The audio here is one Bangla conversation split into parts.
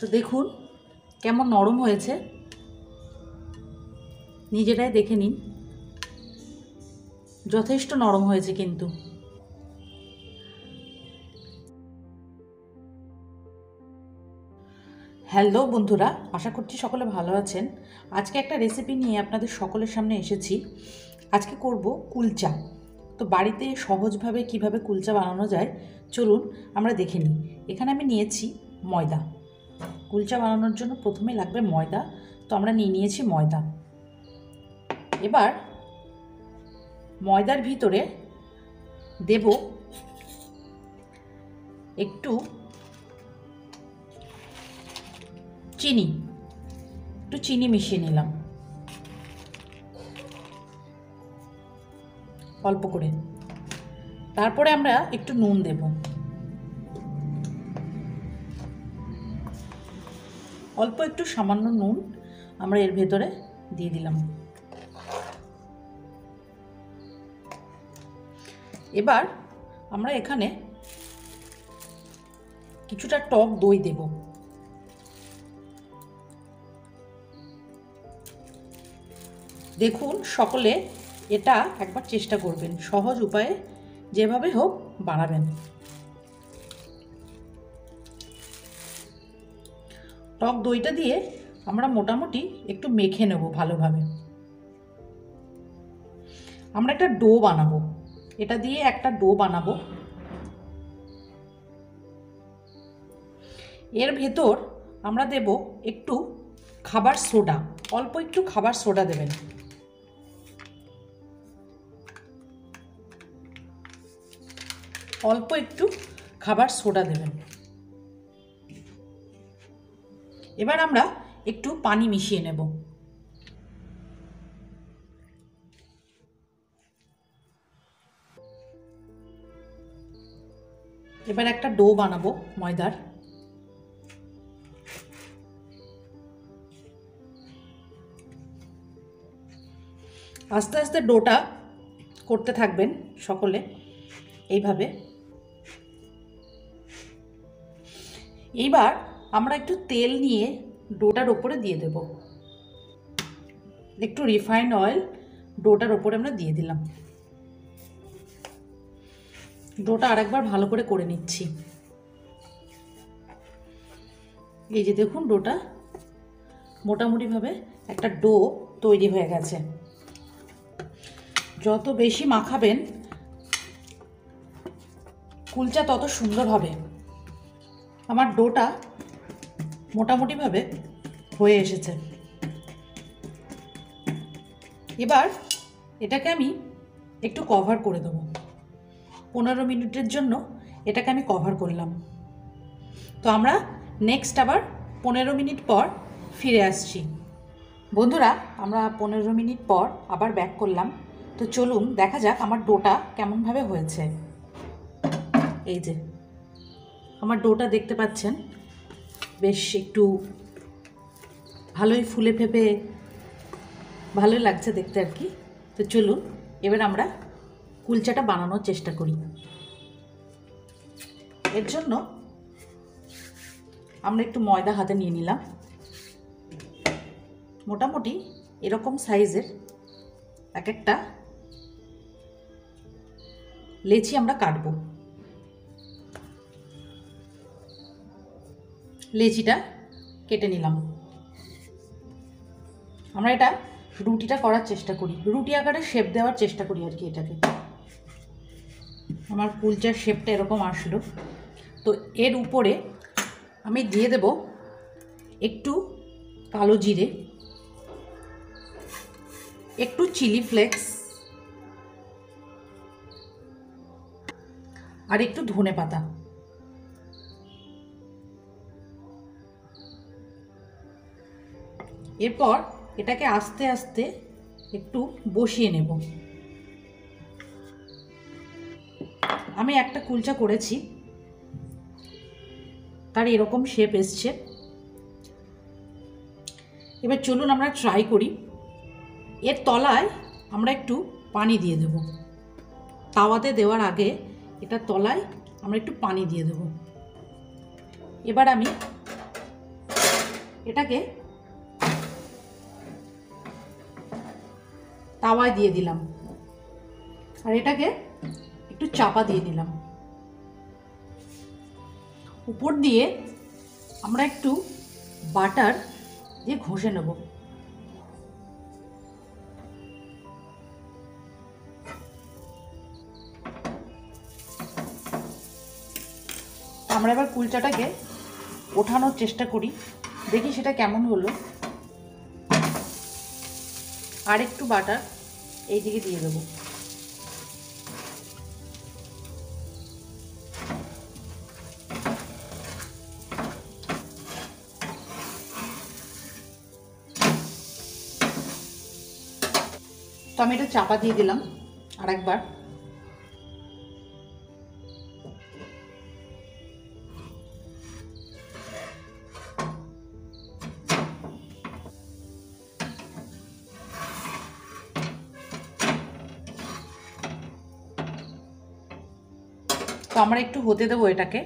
তো দেখুন কেমন নরম হয়েছে, নিজেরাই দেখে নিন। যথেষ্ট নরম হয়েছে কিন্তু। হ্যালো বন্ধুরা, আশা করছি সকলে ভালো আছেন। আজকে একটা রেসিপি নিয়ে আপনাদের সকলের সামনে এসেছি। আজকে করব কুলচা। তো বাড়িতে সহজভাবে কিভাবে কুলচা বানানো যায় চলুন আমরা দেখে নিই। এখানে আমি নিয়েছি ময়দা। কুলচা বানানোর জন্য প্রথমে লাগবে ময়দা, তো আমরা নিয়েছি ময়দা। এবার ময়দার ভিতরে দেব একটু চিনি মিশিয়ে নিলাম অল্প করে। তারপরে আমরা একটু নুন দেব, অল্প একটু সামান্য নুন আমরা এর ভেতরে দিয়ে দিলাম। এবার আমরা এখানে কিছুটা টক দই দেব। দেখুন সকলে এটা একবার চেষ্টা করবেন, সহজ উপায়ে যেভাবে হোক বানাবেন। টক দইটা দিয়ে আমরা মোটামুটি একটু মেখে নেব ভালোভাবে। আমরা একটা ডো বানাবো, এটা দিয়ে একটা ডো বানাবো। এর ভেতর আমরা দেব একটু খাবার সোডা, অল্প একটু খাবার সোডা দেবেন। অল্প একটু খাবার সোডা দেবেন। এবার আমরা একটু পানি মিশিয়ে নেব। এবার একটা ডো বানাবো ময়দার। আস্তে আস্তে ডোটা করতে থাকবেন সকলে এইভাবে। এইবার আমরা একটু তেল নিয়ে ডোটার ওপরে দিয়ে দেব। একটু রিফাইন্ড অয়েল ডোটার ওপরে আমরা দিয়ে দিলাম। ডোটা আরেকবার ভালো করে নিচ্ছি। এই যে দেখুন ডোটা মোটামুটিভাবে একটা ডো তৈরি হয়ে গেছে। যত বেশি মাখাবেন কুলচা তত সুন্দর হবে। আমার ডোটা মোটামুটিভাবে হয়ে এসেছে। এবার এটাকে আমি একটু কভার করে দেবো। 15 মিনিটের জন্য এটাকে আমি কভার করলাম। তো আমরা নেক্সট আবার 15 মিনিট পর ফিরে আসছি। বন্ধুরা, আমরা 15 মিনিট পর আবার ব্যাক করলাম। তো চলুন দেখা যাক আমার ডোটা কেমনভাবে হয়েছে। এই যে আমার ডোটা দেখতে পাচ্ছেন, বেশ একটু ভালোই ফুলে ফেপে ভালোই লাগছে দেখতে আর কি। তো চলুন এবার আমরা কুলচাটা বানানোর চেষ্টা করি। এর জন্য আমরা একটু ময়দা হাতে নিয়ে নিলাম। মোটামুটি এরকম সাইজের এক একটা লেচি আমরা কাটবো। লেচিটা কেটে নিলাম। আমরা এটা রুটিটা করার চেষ্টা করি, রুটি আকারে শেপ দেওয়ার চেষ্টা করি আর কি এটাকে। আমার কুলচার শেপটা এরকম আসলো। তো এর উপরে আমি দিয়ে দেব একটু কালো জিরে, একটু চিলি ফ্লেক্স আর একটু ধনে পাতা। এরপর এটাকে আস্তে আস্তে একটু বসিয়ে নেব। আমি একটা কুলচা করেছি, তার এরকম শেপ এসছে। এবার চলুন আমরা ট্রাই করি। এর তলায় আমরা একটু পানি দিয়ে দেব। তাওয়াতে দেওয়ার আগে এটার তলায় আমরা একটু পানি দিয়ে দেব। এবার আমি এটাকে তাওয়ায় দিয়ে দিলাম আর এটাকে একটু চাপা দিয়ে দিলাম। উপর দিয়ে আমরা একটু বাটার দিয়ে ঘষে নেব। আমরা এবার কুলচাটাকে ওঠানোর চেষ্টা করি, দেখি সেটা কেমন হলো। আর একটু বাটার এই দিকে দিয়ে দেবো। তো আমি এটা চাপা দিয়ে দিলাম আর একবার। তো আমরা একটু হতে দেবো এটাকে।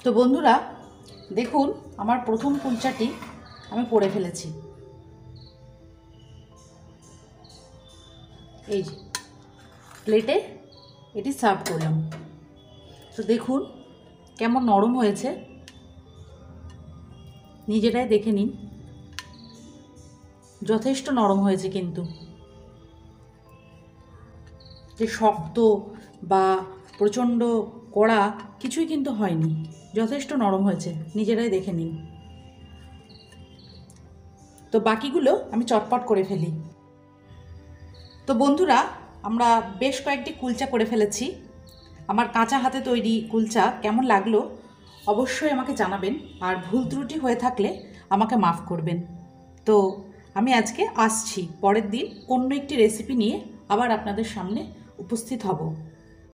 তো বন্ধুরা দেখুন, আমার প্রথম কুলচাটি আমি করে ফেলেছি। এই যে প্লেটে এটি সার্ভ করলাম। তো দেখুন কেমন নরম হয়েছে, নিজেরাই দেখে নিন। যথেষ্ট নরম হয়েছে, কিন্তু যে শক্ত বা প্রচণ্ড কড়া কিছুই কিন্তু হয়নি, যথেষ্ট নরম হয়েছে, নিজেরাই দেখে নিন। তো বাকিগুলো আমি চটপট করে ফেলি। তো বন্ধুরা আমরা বেশ কয়েকটি কুলচা করে ফেলেছি। আমার কাঁচা হাতে তৈরি কুলচা কেমন লাগলো অবশ্যই আমাকে জানাবেন, আর ভুল ত্রুটি হয়ে থাকলে আমাকে মাফ করবেন। তো আমি আজকে আসছি, পরের দিন অন্য একটি রেসিপি নিয়ে আবার আপনাদের সামনে উপস্থিত হব।